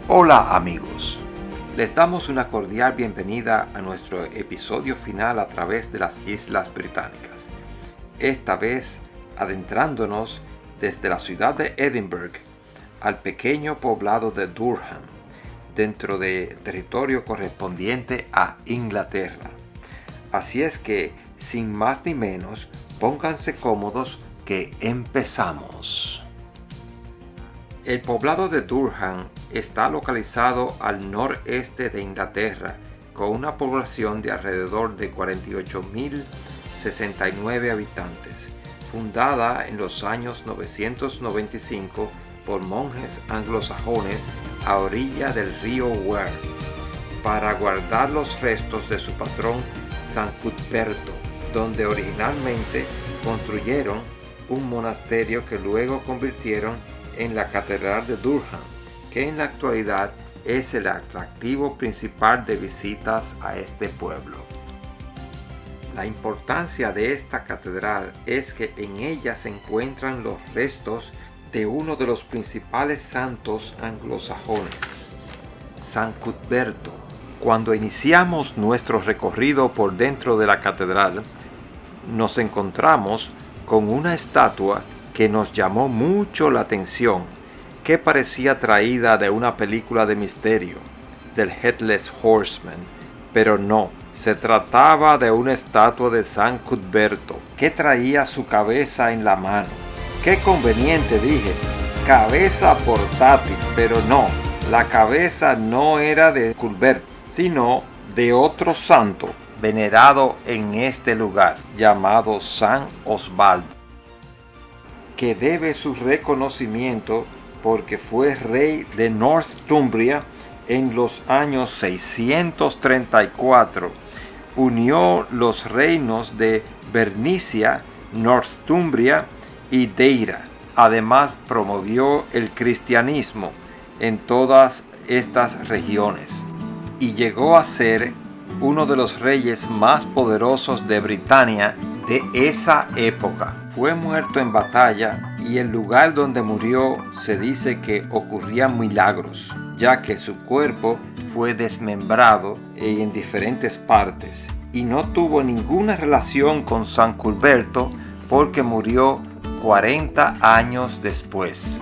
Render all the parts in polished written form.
Hola amigos, les damos una cordial bienvenida a nuestro episodio final a través de las Islas Británicas. Esta vez adentrándonos desde la ciudad de Edinburgh al pequeño poblado de Durham, dentro del territorio correspondiente a Inglaterra. Así es que, sin más ni menos, pónganse cómodos que empezamos. El poblado de Durham está localizado al noreste de Inglaterra, con una población de alrededor de 48.069 habitantes, fundada en los años 995 por monjes anglosajones a orilla del río Wear, para guardar los restos de su patrón San Cuthberto, donde originalmente construyeron un monasterio que luego convirtieron en la Catedral de Durham, que en la actualidad es el atractivo principal de visitas a este pueblo. La importancia de esta catedral es que en ella se encuentran los restos de uno de los principales santos anglosajones, San Cuthberto. Cuando iniciamos nuestro recorrido por dentro de la catedral, nos encontramos con una estatua que nos llamó mucho la atención, que parecía traída de una película de misterio, del Headless Horseman, pero no, se trataba de una estatua de San Cuthberto, que traía su cabeza en la mano. ¡Qué conveniente!, dije, cabeza portátil, pero no, la cabeza no era de Cuthberto, sino de otro santo venerado en este lugar, llamado San Osvaldo, que debe su reconocimiento porque fue rey de Northumbria en los años 634. Unió los reinos de Bernicia, Northumbria y Deira. Además promovió el cristianismo en todas estas regiones y llegó a ser uno de los reyes más poderosos de Britania de esa época. Fue muerto en batalla y el lugar donde murió se dice que ocurrían milagros, ya que su cuerpo fue desmembrado en diferentes partes y no tuvo ninguna relación con San Cuthberto porque murió 40 años después.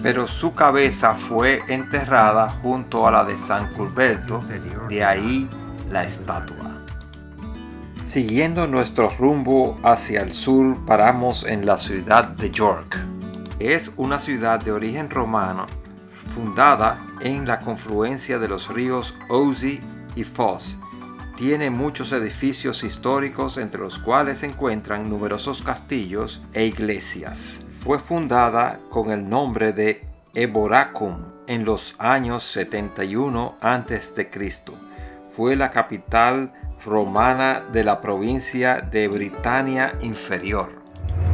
Pero su cabeza fue enterrada junto a la de San Cuthberto, de ahí la estatua. Siguiendo nuestro rumbo hacia el sur, paramos en la ciudad de York. Es una ciudad de origen romano, fundada en la confluencia de los ríos Ouse y Foss. Tiene muchos edificios históricos, entre los cuales se encuentran numerosos castillos e iglesias. Fue fundada con el nombre de Eboracum en los años 71 a.C. Fue la capital romana de la provincia de Britania Inferior.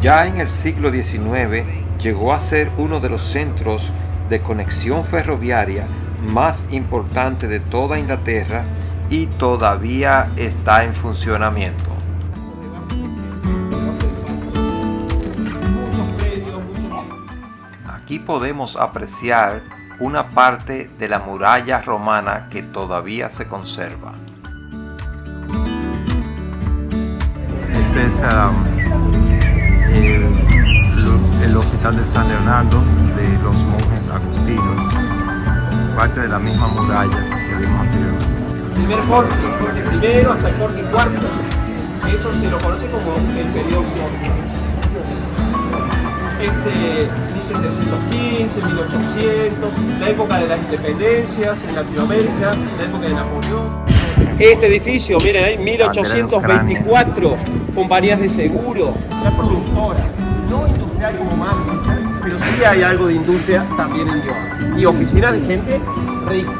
Ya en el siglo XIX llegó a ser uno de los centros de conexión ferroviaria más importante de toda Inglaterra y todavía está en funcionamiento. Aquí podemos apreciar una parte de la muralla romana que todavía se conserva. Este es el hospital de San Leonardo de los monjes agustinos, parte de la misma muralla que vimos anteriormente. Primer corte, el corte primero hasta el corte cuarto, eso se lo conoce como el periodo corte. 1715, 1800, la época de las independencias en Latinoamérica, la época de Napoleón. Este edificio, miren ahí, 1824, compañías de seguro, una productora, no industrial como Manchester, pero sí hay algo de industria también en York. Y oficinas de gente rica.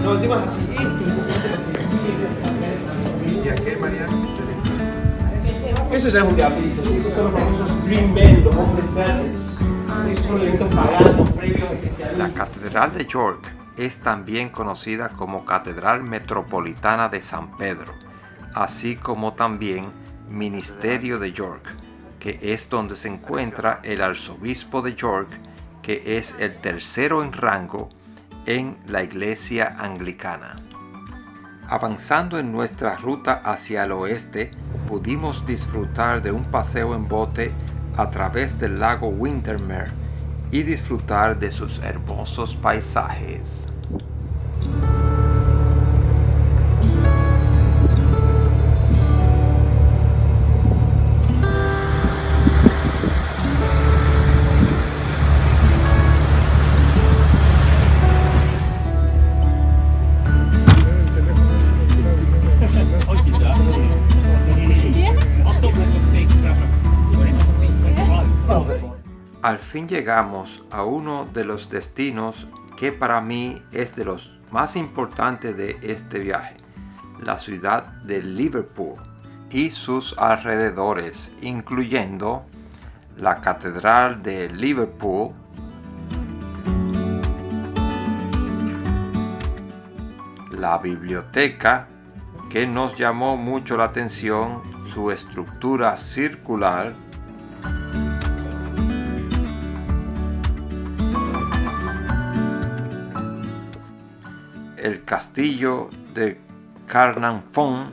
Son temas así, ¿Y aquel, Mariano? eso ya es un teatrito, esos son los famosos Green Men, los hombres verdes. Esos son eventos pagados, previos especiales. La Catedral de York es también conocida como Catedral Metropolitana de San Pedro, así como también Ministerio de York, que es donde se encuentra el arzobispo de York que es el tercero en rango en la iglesia anglicana. Avanzando en nuestra ruta hacia el oeste, pudimos disfrutar de un paseo en bote a través del lago Windermere y disfrutar de sus hermosos paisajes. Al fin llegamos a uno de los destinos que para mí es de los más importantes de este viaje, la ciudad de Liverpool y sus alrededores, incluyendo la Catedral de Liverpool, la biblioteca, que nos llamó mucho la atención, su estructura circular, el castillo de Caernarfon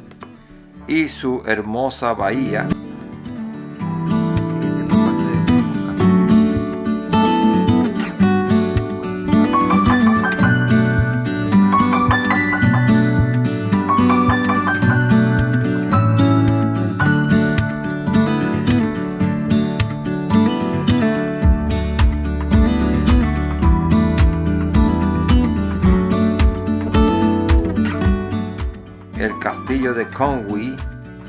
y su hermosa bahía. El castillo de Conwy,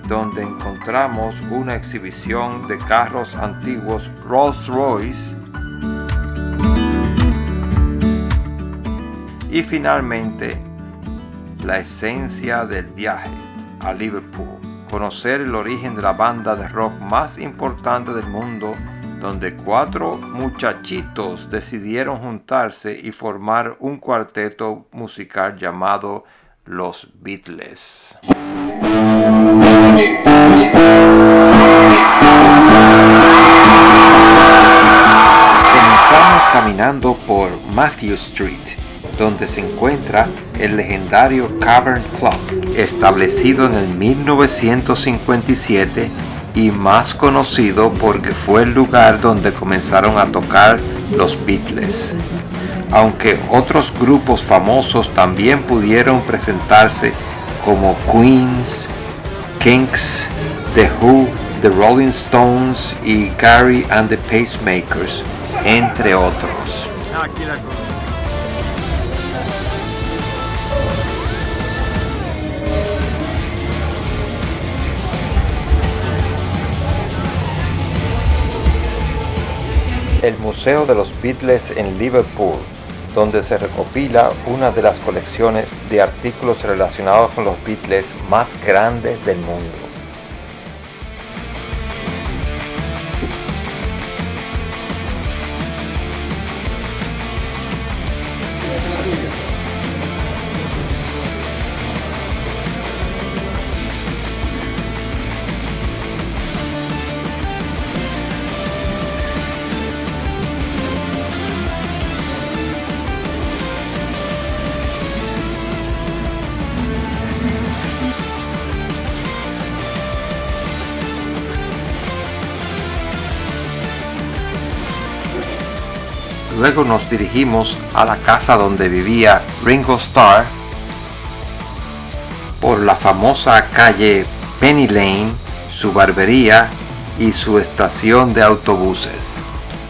donde encontramos una exhibición de carros antiguos Rolls-Royce, y finalmente la esencia del viaje a Liverpool, conocer el origen de la banda de rock más importante del mundo, donde 4 muchachitos decidieron juntarse y formar un cuarteto musical llamado Los Beatles. Comenzamos caminando por Matthew Street, donde se encuentra el legendario Cavern Club, establecido en el 1957 y más conocido porque fue el lugar donde comenzaron a tocar los Beatles. Aunque otros grupos famosos también pudieron presentarse como Queens, Kinks, The Who, The Rolling Stones y Carrie and the Pacemakers, entre otros. El Museo de los Beatles en Liverpool, donde se recopila una de las colecciones de artículos relacionados con los Beatles más grandes del mundo. Luego nos dirigimos a la casa donde vivía Ringo Starr por la famosa calle Penny Lane, su barbería y su estación de autobuses.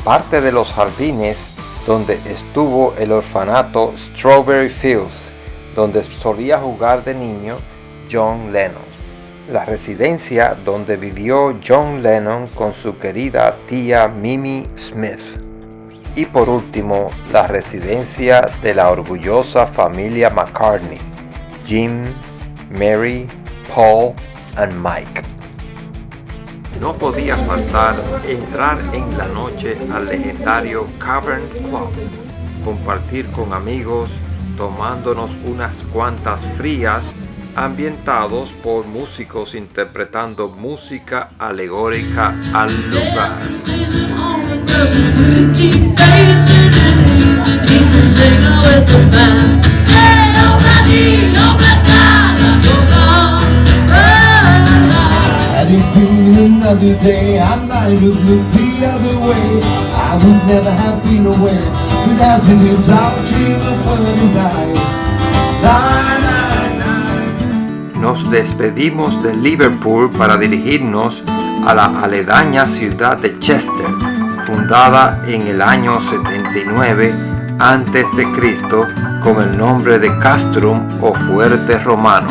Parte de los jardines donde estuvo el orfanato Strawberry Fields, donde solía jugar de niño John Lennon. La residencia donde vivió John Lennon con su querida tía Mimi Smith. Y por último, la residencia de la orgullosa familia McCartney, Jim, Mary, Paul y Mike. No podía faltar entrar en la noche al legendario Cavern Club, compartir con amigos, tomándonos unas cuantas frías, ambientados por músicos interpretando música alegórica al lugar. singing with the band. Hey, had it been another day, I might have looked the other way. I would never have been aware that as in this our dream of funny night. Nos despedimos de Liverpool para dirigirnos a la aledaña ciudad de Chester, fundada en el año 79 a.C. con el nombre de Castrum o Fuerte Romano.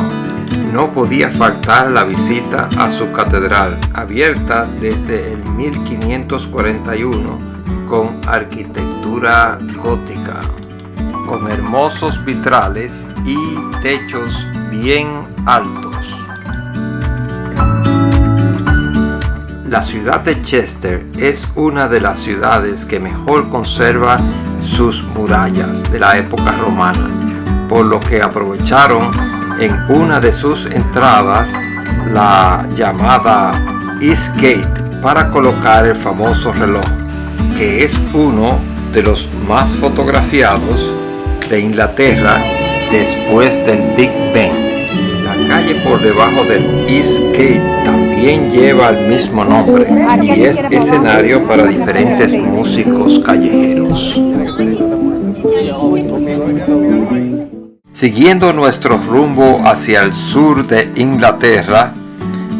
No podía faltar la visita a su catedral, abierta desde el 1541 con arquitectura gótica, con hermosos vitrales y techos bien altos. La ciudad de Chester es una de las ciudades que mejor conserva sus murallas de la época romana, por lo que aprovecharon en una de sus entradas, la llamada East Gate, para colocar el famoso reloj, que es uno de los más fotografiados de Inglaterra después del Big Bang. La calle por debajo del East Gate también lleva el mismo nombre y es escenario para diferentes músicos callejeros. Siguiendo nuestro rumbo hacia el sur de Inglaterra,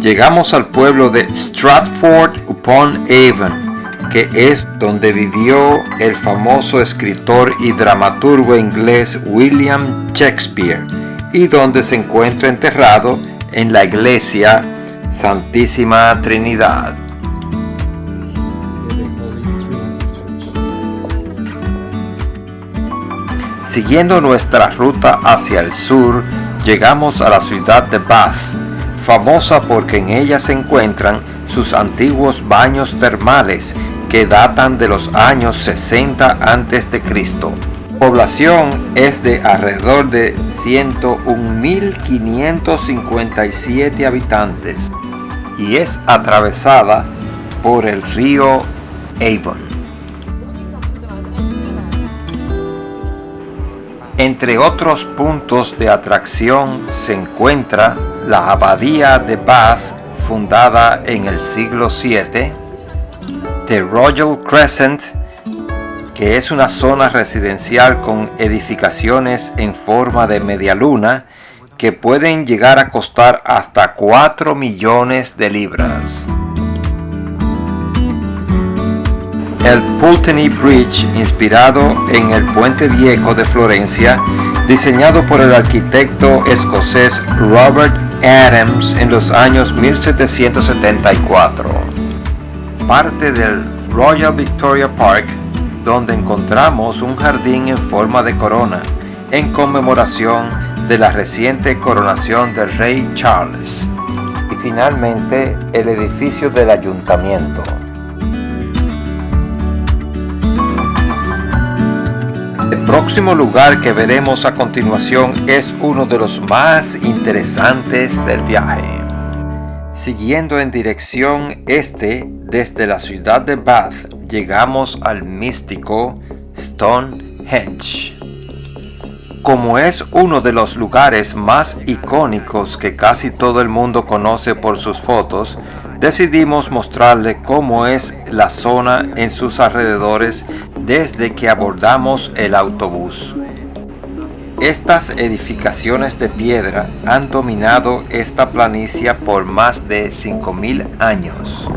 llegamos al pueblo de Stratford-upon-Avon, que es donde vivió el famoso escritor y dramaturgo inglés William Shakespeare, y donde se encuentra enterrado en la iglesia Santísima Trinidad. Siguiendo nuestra ruta hacia el sur, llegamos a la ciudad de Bath, famosa porque en ella se encuentran sus antiguos baños termales que datan de los años 60 a.C. La población es de alrededor de 101.557 habitantes y es atravesada por el río Avon. Entre otros puntos de atracción se encuentra la Abadía de Bath, fundada en el siglo VII, The Royal Crescent, que es una zona residencial con edificaciones en forma de media luna que pueden llegar a costar hasta 4 millones de libras. El Pulteney Bridge, inspirado en el Puente Viejo de Florencia, diseñado por el arquitecto escocés Robert Adams en los años 1774. Parte del Royal Victoria Park, donde encontramos un jardín en forma de corona, en conmemoración de la reciente coronación del rey Charles. Y finalmente, el edificio del ayuntamiento. El próximo lugar que veremos a continuación es uno de los más interesantes del viaje. Siguiendo en dirección este, desde la ciudad de Bath, llegamos al místico Stonehenge. Como es uno de los lugares más icónicos que casi todo el mundo conoce por sus fotos, decidimos mostrarle cómo es la zona en sus alrededores desde que abordamos el autobús. Estas edificaciones de piedra han dominado esta planicie por más de 5.000 años,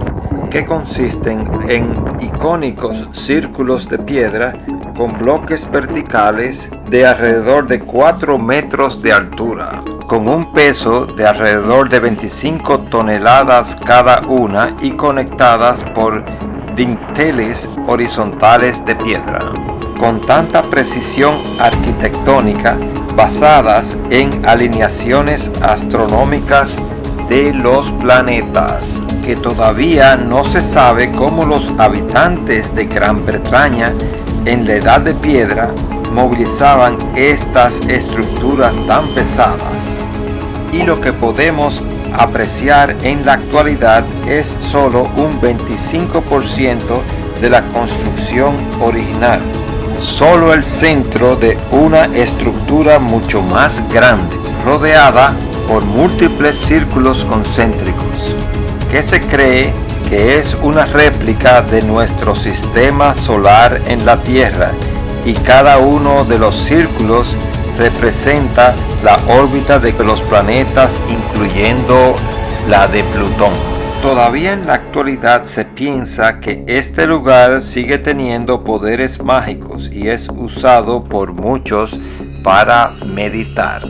que consisten en icónicos círculos de piedra con bloques verticales de alrededor de 4 metros de altura, con un peso de alrededor de 25 toneladas cada una y conectadas por dinteles horizontales de piedra, con tanta precisión arquitectónica basadas en alineaciones astronómicas de los planetas, que todavía no se sabe cómo los habitantes de Gran Bretaña en la Edad de Piedra movilizaban estas estructuras tan pesadas. Y lo que podemos apreciar en la actualidad es solo un 25% de la construcción original. solo el centro de una estructura mucho más grande, rodeada por múltiples círculos concéntricos, que se cree que es una réplica de nuestro sistema solar en la Tierra, y cada uno de los círculos representa la órbita de los planetas, incluyendo la de Plutón. Todavía en la actualidad se piensa que este lugar sigue teniendo poderes mágicos y es usado por muchos para meditar.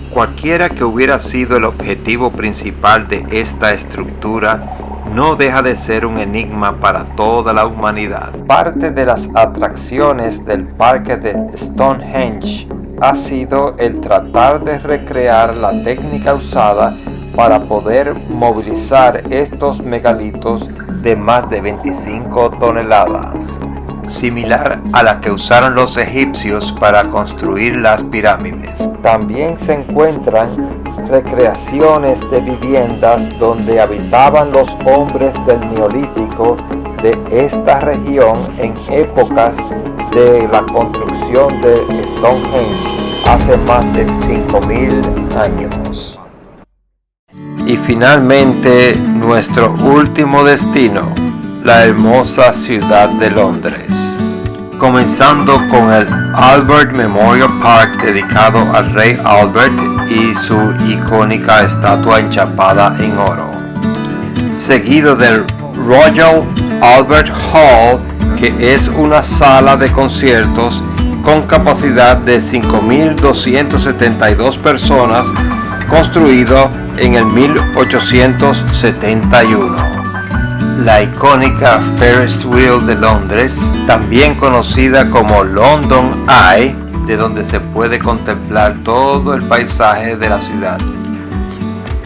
Cualquiera que hubiera sido el objetivo principal de esta estructura, no deja de ser un enigma para toda la humanidad. Parte de las atracciones del parque de Stonehenge ha sido el tratar de recrear la técnica usada para poder movilizar estos megalitos de más de 25 toneladas, similar a la que usaron los egipcios para construir las pirámides. También se encuentran recreaciones de viviendas donde habitaban los hombres del Neolítico de esta región en épocas de la construcción de Stonehenge hace más de 5.000 años. Y finalmente nuestro último destino, la hermosa ciudad de Londres, comenzando con el Albert Memorial Park dedicado al rey Albert y su icónica estatua enchapada en oro, seguido del Royal Albert Hall, que es una sala de conciertos con capacidad de 5.272 personas, construido en el 1871. La icónica Ferris Wheel de Londres, también conocida como London Eye, de donde se puede contemplar todo el paisaje de la ciudad.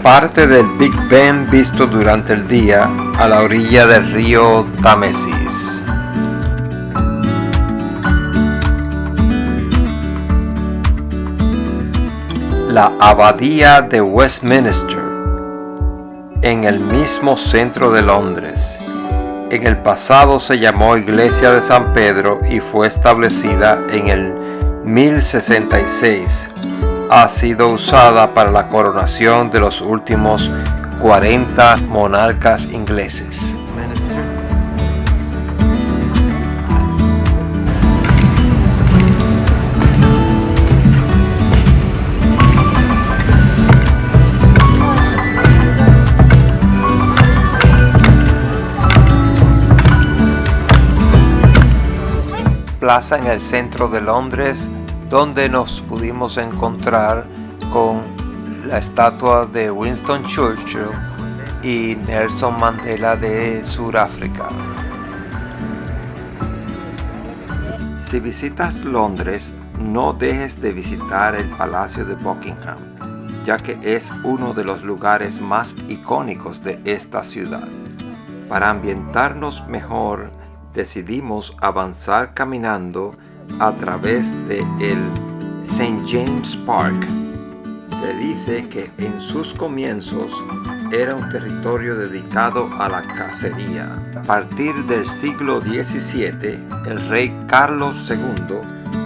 Parte del Big Ben visto durante el día a la orilla del río Támesis. La Abadía de Westminster, en el mismo centro de Londres. En el pasado se llamó Iglesia de San Pedro y fue establecida en el 1066. Ha sido usada para la coronación de los últimos 40 monarcas ingleses. Plaza en el centro de Londres, donde nos pudimos encontrar con la estatua de Winston Churchill y Nelson Mandela de Sudáfrica. Si visitas Londres, no dejes de visitar el Palacio de Buckingham, ya que es uno de los lugares más icónicos de esta ciudad. Para ambientarnos mejor, decidimos avanzar caminando a través de el St. James Park. Se dice que en sus comienzos era un territorio dedicado a la cacería. A partir del siglo XVII, el rey Carlos II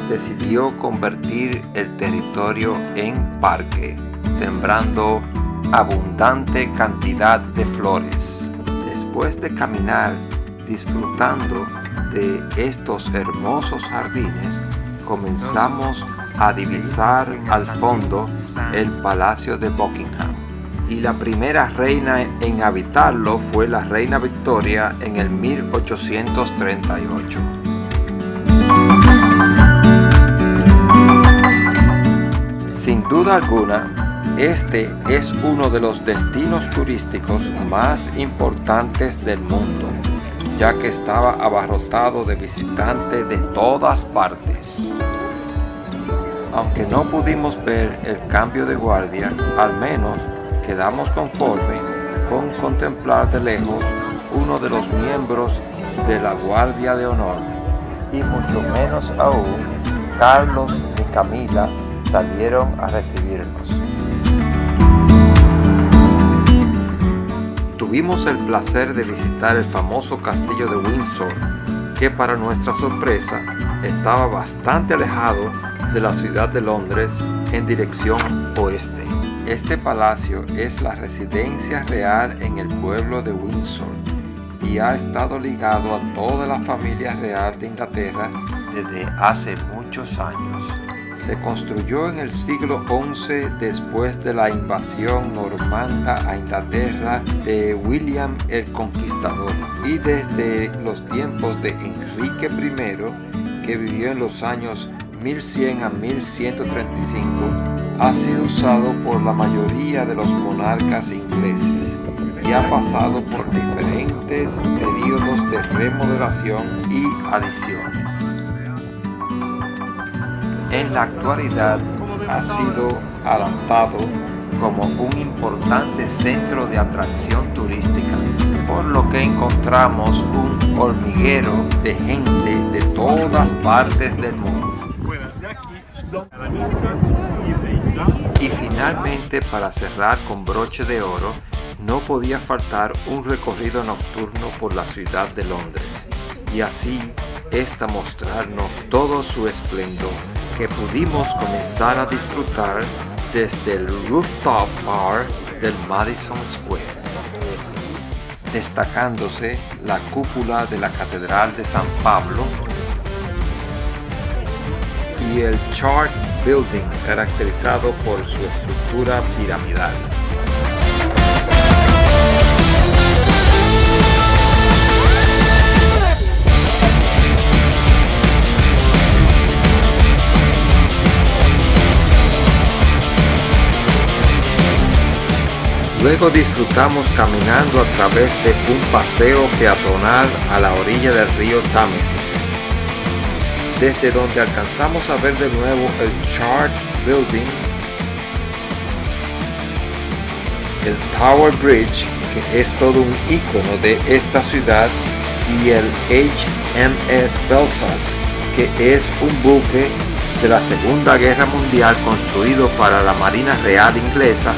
decidió convertir el territorio en parque, sembrando abundante cantidad de flores. Después de caminar disfrutando de estos hermosos jardines, comenzamos a divisar al fondo el Palacio de Buckingham. Y la primera reina en habitarlo fue la reina Victoria en el 1838. Sin duda alguna, este es uno de los destinos turísticos más importantes del mundo, ya que estaba abarrotado de visitantes de todas partes. Aunque no pudimos ver el cambio de guardia, al menos quedamos conforme con contemplar de lejos uno de los miembros de la Guardia de Honor, y mucho menos aún Carlos ni Camila salieron a recibirnos. Tuvimos el placer de visitar el famoso castillo de Windsor, que para nuestra sorpresa estaba bastante alejado de la ciudad de Londres en dirección oeste. Este palacio es la residencia real en el pueblo de Windsor y ha estado ligado a toda la familia real de Inglaterra desde hace muchos años. Se construyó en el siglo XI después de la invasión normanda a Inglaterra de William el Conquistador y desde los tiempos de Enrique I, que vivió en los años 1100 a 1135, ha sido usado por la mayoría de los monarcas ingleses y ha pasado por diferentes periodos de remodelación y adiciones. En la actualidad ha sido adaptado como un importante centro de atracción turística, por lo que encontramos un hormiguero de gente de todas partes del mundo. Y finalmente, para cerrar con broche de oro, no podía faltar un recorrido nocturno por la ciudad de Londres, y así esta mostrarnos todo su esplendor, que pudimos comenzar a disfrutar desde el rooftop bar del Madison Square, destacándose la cúpula de la Catedral de San Pablo y el Chart Building, caracterizado por su estructura piramidal. Luego disfrutamos caminando a través de un paseo peatonal a la orilla del río Támesis, desde donde alcanzamos a ver de nuevo el Chart Building, el Tower Bridge, que es todo un icono de esta ciudad, y el HMS Belfast, que es un buque de la Segunda Guerra Mundial construido para la Marina Real Inglesa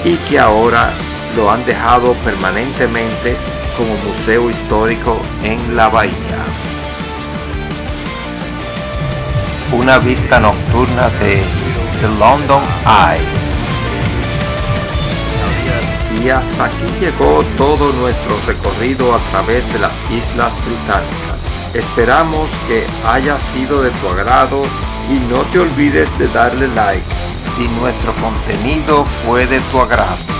y que ahora lo han dejado permanentemente como museo histórico en la bahía. Una vista nocturna de The London Eye. Y hasta aquí llegó todo nuestro recorrido a través de las Islas Británicas. Esperamos que haya sido de tu agrado y no te olvides de darle like si nuestro contenido fue de tu agrado.